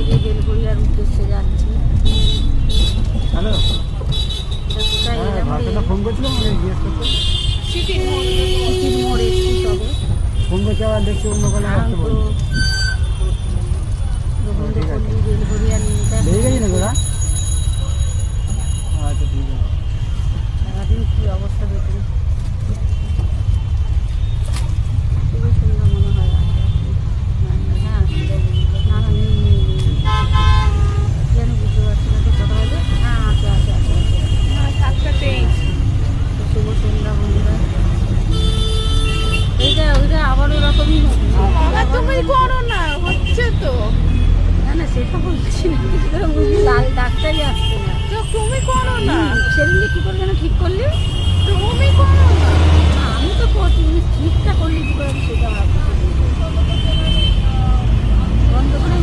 থেকে বেলঘরিয়ার উদ্দেশ্যে যাচ্ছি। হ্যালো, কোথায় এলাম রে? ফোন করছিলাম জিজ্ঞেস করতে। সিটির মোড় একটু তবে ফোন করছে আবার দেখছি অন্য কোনো আসতে বলছে। গোবিন্দপল্লী বেলঘরিয়া নিয়ে লেগে গেছি না তোরা? আচ্ছা ঠিক আছে। সারাদিন কী অবস্থা দেখুন, খুবই সুন্দর মনে হয়। হ্যাঁ না না নেই কেন বুঝতে পারছি না তো কথা বলে। হ্যাঁ আছে আছে আছে আছে। তো শুভ সন্ধ্যা বন্ধুরা। ওইটা আবার ওরকমই তুমি করো না, হচ্ছে তো। না না সেটা বলছি না, বুঝলি লাল ডাক্তারই আসছে না। তো তুমি করো না, সেদিনকে কী করে যেন ঠিক করলি? তুমি করো না। আমি তো করছি, ঠিকটা করলি কী করে আমি সেটা ভাবছি। বন্ধ করে